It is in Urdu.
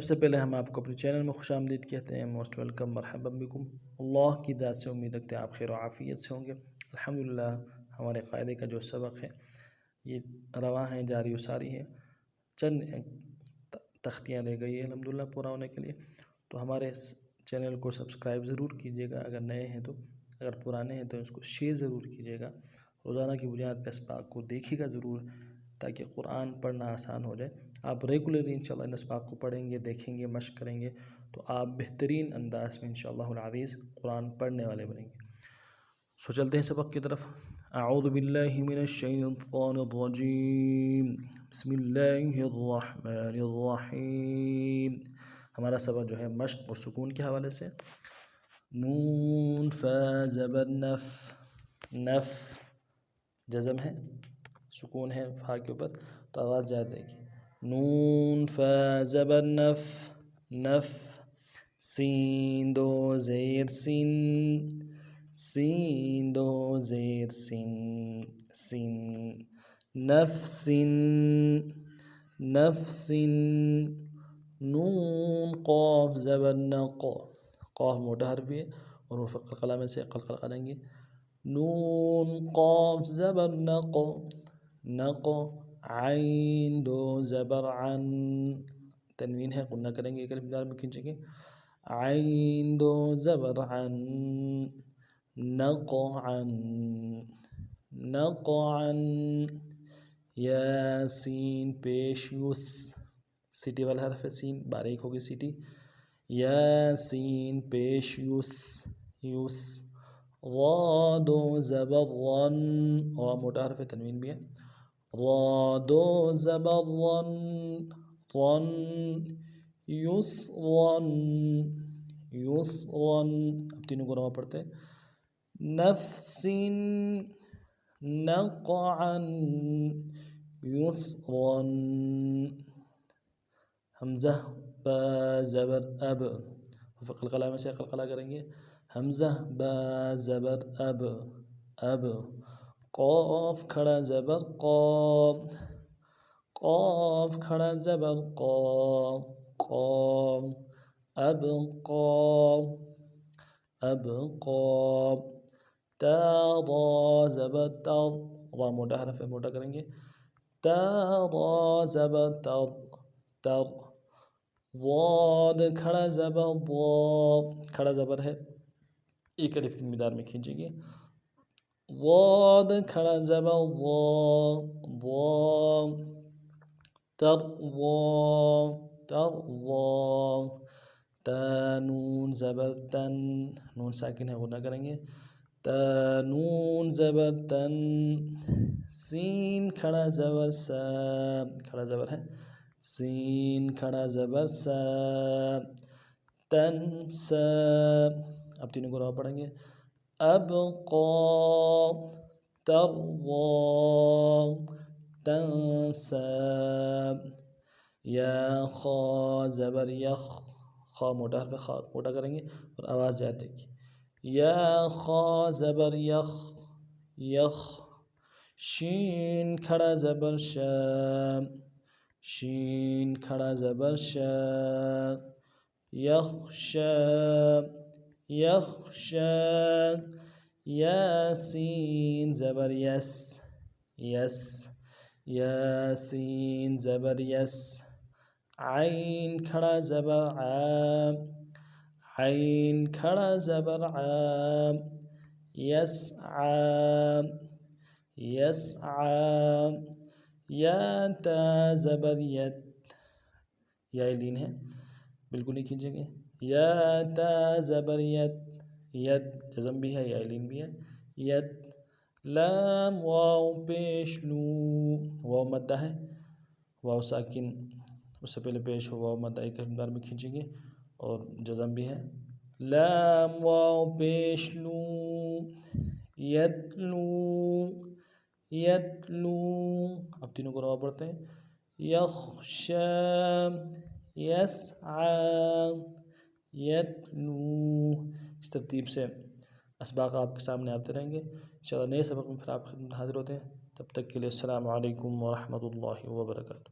سب سے پہلے ہم آپ کو اپنے چینل میں خوش آمدید کہتے ہیں، موسٹ ویلکم، مرحبا بکم۔ اللہ کی ذات سے امید رکھتے ہیں آپ خیر و عافیت سے ہوں گے۔ الحمدللہ ہمارے قاعدے کا جو سبق ہے یہ رواں ہے، جاری و ساری ہے، چند تختیاں رہ گئی ہے الحمدللہ پورا ہونے کے لیے۔ تو ہمارے چینل کو سبسکرائب ضرور کیجیے گا اگر نئے ہیں تو، اگر پرانے ہیں تو اس کو شیئر ضرور کیجیے گا۔ روزانہ کی بنیاد پہ اسباق کو دیکھیے گا ضرور تاکہ قرآن پڑھنا آسان ہو جائے۔ آپ ریگولرلی انشاءاللہ ان اسباق کو پڑھیں گے، دیکھیں گے، مشق کریں گے تو آپ بہترین انداز میں انشاءاللہ العزیز قرآن پڑھنے والے بنیں گے۔ سو چلتے ہیں سبق کی طرف۔ اعوذ باللہ من الشیطان الرجیم، بسم اللہ الرحمن الرحیم۔ ہمارا سبق جو ہے مشق اور سکون کے حوالے سے۔ نون فا زبر نف، نف جزم ہے، سکون ہے فا کے اوپر تو آواز جاری رہے گی۔ نون فا زبر نف، نف سین دو زیر سین، سین دو زیر سین، سین نفسن، نفسن۔ نون قاف زبر نق، قاف موٹا حرف ہے اور حروف قلقلہ میں سے قلقلہ کریں گے۔ نون قاف زبر نق، نق عین دو زبر عن، تنوین ہے غنہ کریں گے، ایک الف دار میں کھینچیں گے۔ عین دو زبر عن، نقعن، نقعن۔ یا سین پیش یس، سیٹی والا حرف ہے سین، باریک ہوگی سیٹی۔ یا سین پیش یس، یس۔ را دو زبر رن، را موٹا حرف ہے تنوین بھی ہے۔ را دو زبر رن، رن یسرن، یسرن۔ اب تینوں کو رواں پڑھتے ہیں۔ نفسن، نقعن، یسرن۔ حمزہ با زبر اب، قلقلہ میں سے قلقلہ کریں گے۔ حمزہ با زبر اب، اب۔ قاف کھڑا زبر قا، قاف کھڑا زبر قا، قا۔ ابقا، ابقا۔ تا را زبر تر، را موٹا حرف ہے موٹا کریں گے۔ تا را زبر تر، تر۔ ضاد کھڑا زبر ضا، کھڑا زبر ہے ایک الف کی مقدار میں کھینچیں گے۔ ضاد کھڑا زبر ضا، ضا۔ ترضا، ترضا۔ تا نون زبر تن، نون ساکن ہے غنہ کریں گے۔ تا نون زبر تن۔ سین کھڑا زبر سا، کھڑا زبر ہے، سین کھڑا زبر سا، تنسا۔ اب تینوں کو رواں پڑھیں گے۔ ابقا، ترضا، تنسا۔ یا خا زبر یخ، خا موٹا حرف ہے، خا موٹا کریں گے اور آواز جاری رہے گی۔ یا خا زبر یخ، یخ۔ شین کھڑا زبر شا، شین کھڑا زبر شا، یخشا، یخشا۔ یا سین زبر یس، یس۔ یا سین زبر یس۔ عین کھڑا زبر عام، عین کھڑا زبر عام، یسعی، یسعی۔ یا تا زبر ید، یا لین ہے بالکل نہیں کھینچیں گے۔ یا تا زبر ید، ید جزم بھی ہے، یا لین بھی ہے، ید۔ لام واو پیش لو، واو مدہ ہے، واو ساکن اس سے پہلے پیش ہو، واو مدہ ایک مقدار میں کھینچیں گے اور جزم بھی ہے۔ لام واو پیش لو، یتلو، یتلو۔ اب تینوں کو رواں پڑھتے ہیں۔ یخشا، یسعی، یتلو۔ اس ترتیب سے اسباق آپ کے سامنے آتے رہیں گے۔ انشاءاللہ نئے سبق میں پھر آپ خدمت حاضر ہوتے ہیں، تب تک کے لیے السلام علیکم ورحمۃ اللہ وبرکاتہ۔